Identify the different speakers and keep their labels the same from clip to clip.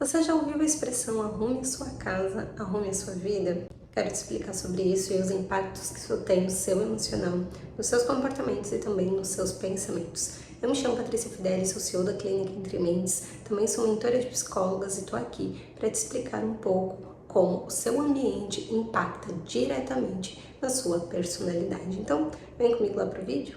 Speaker 1: Você já ouviu a expressão arrume a sua casa, arrume a sua vida? Quero te explicar sobre isso e os impactos que isso tem no seu emocional, nos seus comportamentos e também nos seus pensamentos. Eu me chamo Patrícia Fideli, sou CEO da Clínica Entre Mentes, também sou mentora de psicólogas e estou aqui para te explicar um pouco como o seu ambiente impacta diretamente na sua personalidade. Então, vem comigo lá para o vídeo?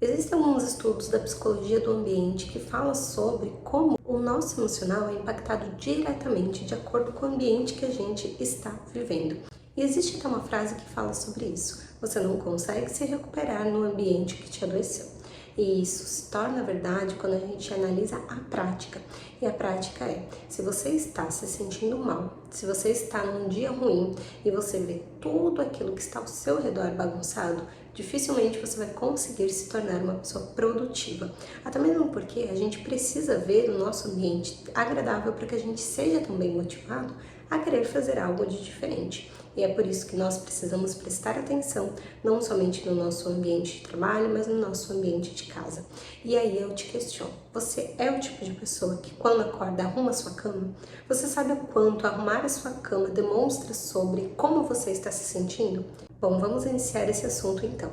Speaker 1: Existem alguns estudos da psicologia do ambiente que falam sobre como o nosso emocional é impactado diretamente de acordo com o ambiente que a gente está vivendo. E existe até uma frase que fala sobre isso: você não consegue se recuperar no ambiente que te adoeceu. E isso se torna verdade quando a gente analisa a prática. E a prática é, se você está se sentindo mal, se você está num dia ruim e você vê tudo aquilo que está ao seu redor bagunçado, dificilmente você vai conseguir se tornar uma pessoa produtiva. Até mesmo porque a gente precisa ver o nosso ambiente agradável para que a gente seja também motivado a querer fazer algo de diferente. E é por isso que nós precisamos prestar atenção, não somente no nosso ambiente de trabalho, mas no nosso ambiente de casa. E aí eu te questiono, você é o tipo de pessoa que quando acorda arruma a sua cama? Você sabe o quanto arrumar a sua cama demonstra sobre como você está se sentindo? Bom, vamos iniciar esse assunto então.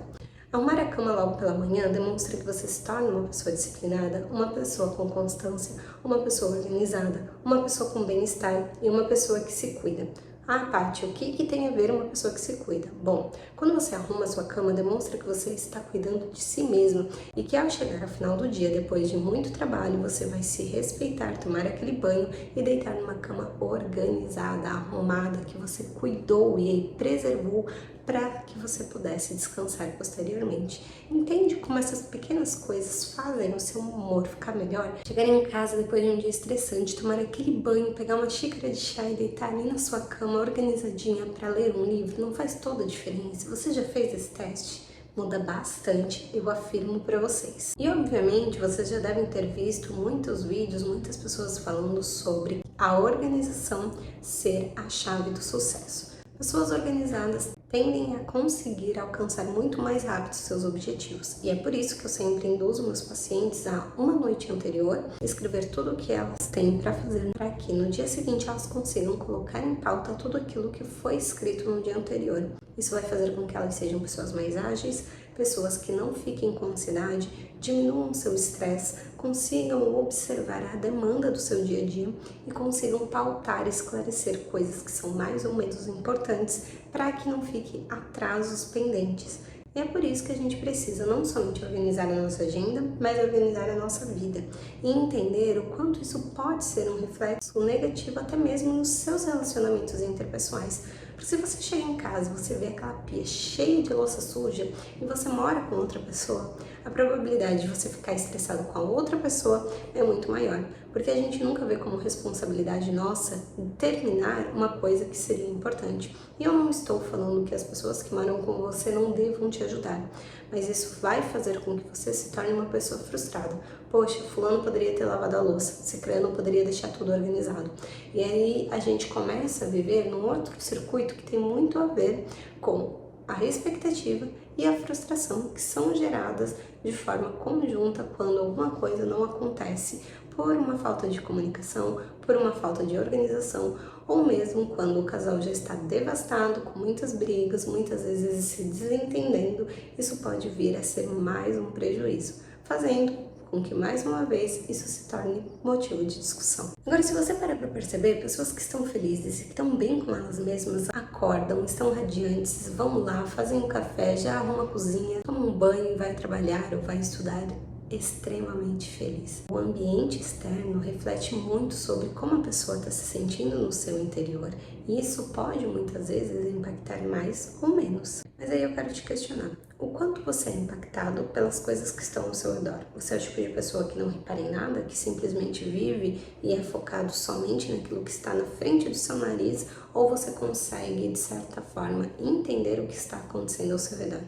Speaker 1: Arrumar a cama logo pela manhã demonstra que você se torna uma pessoa disciplinada, uma pessoa com constância, uma pessoa organizada, uma pessoa com bem-estar e uma pessoa que se cuida. Ah, Paty, o que tem a ver uma pessoa que se cuida? Bom, quando você arruma a sua cama, demonstra que você está cuidando de si mesmo e que ao chegar ao final do dia, depois de muito trabalho, você vai se respeitar, tomar aquele banho e deitar numa cama organizada, arrumada, que você cuidou e preservou para que você pudesse descansar posteriormente. Entende como essas pequenas coisas fazem o seu humor ficar melhor? Chegar em casa depois de um dia estressante, tomar aquele banho, pegar uma xícara de chá e deitar ali na sua cama organizadinha para ler um livro não faz toda a diferença. Você já fez esse teste? Muda bastante, eu afirmo para vocês. E obviamente vocês já devem ter visto muitos vídeos, muitas pessoas falando sobre a organização ser a chave do sucesso. Pessoas organizadas tendem a conseguir alcançar muito mais rápido seus objetivos. E é por isso que eu sempre induzo meus pacientes a uma noite anterior escrever tudo o que elas têm para fazer para que no dia seguinte elas consigam colocar em pauta tudo aquilo que foi escrito no dia anterior. Isso vai fazer com que elas sejam pessoas mais ágeis, pessoas que não fiquem com ansiedade, diminuam seu estresse, consigam observar a demanda do seu dia a dia e consigam pautar e esclarecer coisas que são mais ou menos importantes para que não fiquem atrasos pendentes. E é por isso que a gente precisa não somente organizar a nossa agenda, mas organizar a nossa vida e entender o quanto isso pode ser um reflexo negativo até mesmo nos seus relacionamentos interpessoais. Porque se você chega em casa e você vê aquela pia cheia de louça suja e você mora com outra pessoa, a probabilidade de você ficar estressado com a outra pessoa é muito maior. Porque a gente nunca vê como responsabilidade nossa terminar uma coisa que seria importante. E eu não estou falando que as pessoas que moram com você não devam te ajudar, mas isso vai fazer com que você se torne uma pessoa frustrada. Poxa, fulano poderia ter lavado a louça, ciclano poderia deixar tudo organizado. E aí a gente começa a viver num outro circuito que tem muito a ver com a expectativa e a frustração que são geradas de forma conjunta quando alguma coisa não acontece por uma falta de comunicação, por uma falta de organização, ou mesmo quando o casal já está devastado, com muitas brigas, muitas vezes se desentendendo, isso pode vir a ser mais um prejuízo, fazendo com que mais uma vez isso se torne motivo de discussão. Agora, se você parar para perceber, pessoas que estão felizes e que estão bem com elas mesmas, acordam, estão radiantes, vão lá, fazem um café, já arrumam a cozinha, tomam um banho, vai trabalhar ou vai estudar, extremamente feliz. O ambiente externo reflete muito sobre como a pessoa está se sentindo no seu interior e isso pode muitas vezes impactar mais ou menos. Mas aí eu quero te questionar, o quanto você é impactado pelas coisas que estão ao seu redor? Você é o tipo de pessoa que não repara em nada, que simplesmente vive e é focado somente naquilo que está na frente do seu nariz, ou você consegue, de certa forma, entender o que está acontecendo ao seu redor?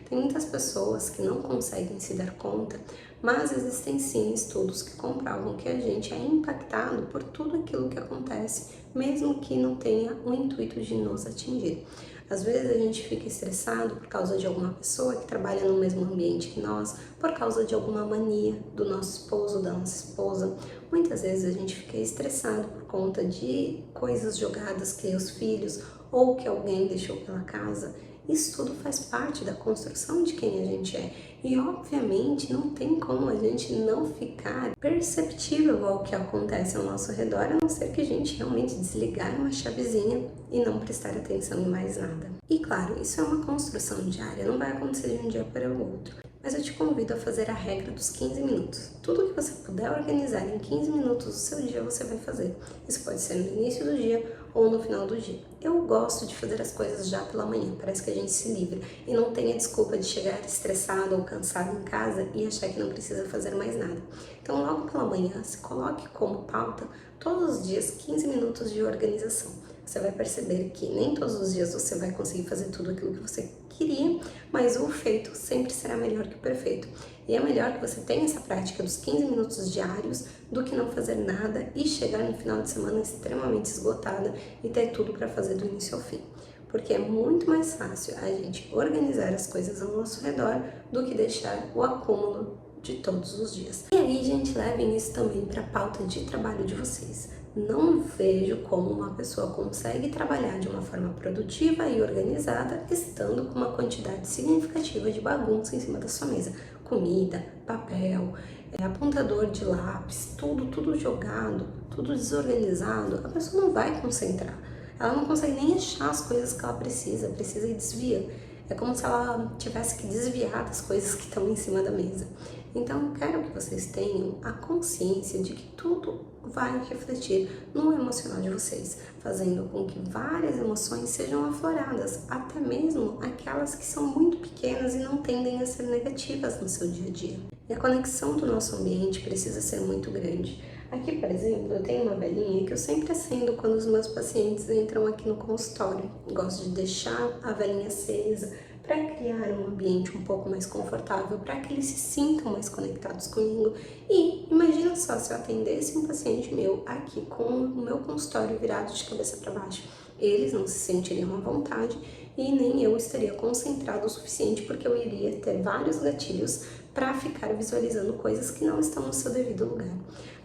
Speaker 1: Tem muitas pessoas que não conseguem se dar conta, mas existem sim estudos que comprovam que a gente é impactado por tudo aquilo que acontece, mesmo que não tenha o intuito de nos atingir. Às vezes a gente fica estressado por causa de alguma pessoa que trabalha no mesmo ambiente que nós, por causa de alguma mania do nosso esposo, da nossa esposa. Muitas vezes a gente fica estressado por conta de coisas jogadas que os filhos ou que alguém deixou pela casa. Isso tudo faz parte da construção de quem a gente é. E obviamente não tem como a gente não ficar perceptível ao que acontece ao nosso redor, a não ser que a gente realmente desligar uma chavezinha e não prestar atenção em mais nada. E claro, isso é uma construção diária, não vai acontecer de um dia para o outro. Mas eu te convido a fazer a regra dos 15 minutos. Tudo que você puder organizar em 15 minutos do seu dia, você vai fazer. Isso pode ser no início do dia ou no final do dia. Eu gosto de fazer as coisas já pela manhã, parece que a gente se livra e não tem a desculpa de chegar estressado ou cansado em casa e achar que não precisa fazer mais nada. Então, logo pela manhã, se coloque como pauta todos os dias 15 minutos de organização. Você vai perceber que nem todos os dias você vai conseguir fazer tudo aquilo que você queria, mas o feito sempre será melhor que o perfeito. E é melhor que você tenha essa prática dos 15 minutos diários do que não fazer nada e chegar no final de semana extremamente esgotada e ter tudo para fazer do início ao fim. Porque é muito mais fácil a gente organizar as coisas ao nosso redor do que deixar o acúmulo de todos os dias. E aí, gente, levem isso também para a pauta de trabalho de vocês. Não vejo como uma pessoa consegue trabalhar de uma forma produtiva e organizada estando com uma quantidade significativa de bagunça em cima da sua mesa. Comida, papel, apontador de lápis, tudo jogado, tudo desorganizado. A pessoa não vai concentrar. Ela não consegue nem achar as coisas que ela precisa e desvia. É como se ela tivesse que desviar das coisas que estão em cima da mesa. Então, eu quero que vocês tenham a consciência de que tudo vai refletir no emocional de vocês, fazendo com que várias emoções sejam afloradas, até mesmo aquelas que são muito pequenas e não tendem a ser negativas no seu dia a dia. E a conexão do nosso ambiente precisa ser muito grande. Aqui, por exemplo, eu tenho uma velinha que eu sempre acendo quando os meus pacientes entram aqui no consultório. Gosto de deixar a velinha acesa para criar um ambiente um pouco mais confortável, para que eles se sintam mais conectados comigo. E imagina só se eu atendesse um paciente meu aqui com o meu consultório virado de cabeça para baixo. Eles não se sentiriam à vontade e nem eu estaria concentrado o suficiente, porque eu iria ter vários gatilhos para ficar visualizando coisas que não estão no seu devido lugar.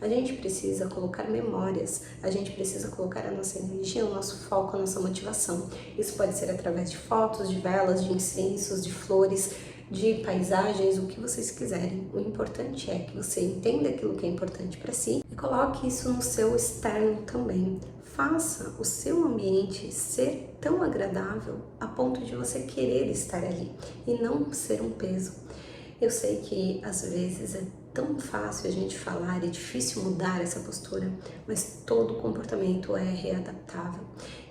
Speaker 1: A gente precisa colocar memórias, a gente precisa colocar a nossa energia, o nosso foco, a nossa motivação. Isso pode ser através de fotos, de velas, de incensos, de flores, de paisagens, o que vocês quiserem. O importante é que você entenda aquilo que é importante para si e coloque isso no seu externo também. Faça o seu ambiente ser tão agradável a ponto de você querer estar ali e não ser um peso. Eu sei que às vezes é tão fácil a gente falar e difícil mudar essa postura, mas todo comportamento é readaptável.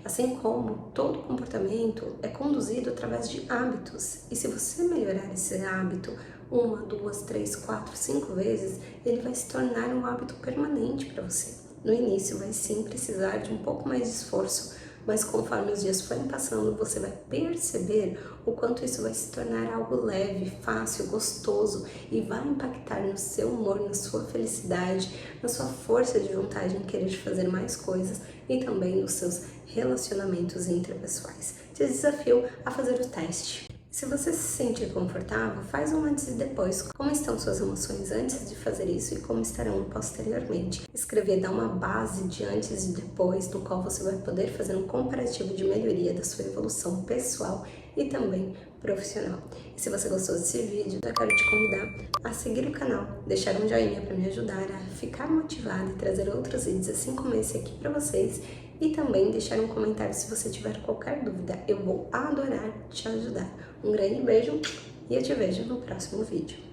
Speaker 1: Assim como todo comportamento é conduzido através de hábitos. E se você melhorar esse hábito 1, 2, 3, 4, 5 vezes, ele vai se tornar um hábito permanente para você. No início vai sim precisar de um pouco mais de esforço, mas conforme os dias forem passando, você vai perceber o quanto isso vai se tornar algo leve, fácil, gostoso e vai impactar no seu humor, na sua felicidade, na sua força de vontade em querer fazer mais coisas e também nos seus relacionamentos interpessoais. Te desafio a fazer o teste. Se você se sentir confortável, faz um antes e depois. Como estão suas emoções antes de fazer isso e como estarão posteriormente? Escrever dá uma base de antes e depois, no qual você vai poder fazer um comparativo de melhoria da sua evolução pessoal e também profissional. E se você gostou desse vídeo, eu quero te convidar a seguir o canal, deixar um joinha para me ajudar a ficar motivada e trazer outros vídeos assim como esse aqui para vocês. E também deixar um comentário se você tiver qualquer dúvida. Eu vou adorar te ajudar. Um grande beijo e eu te vejo no próximo vídeo.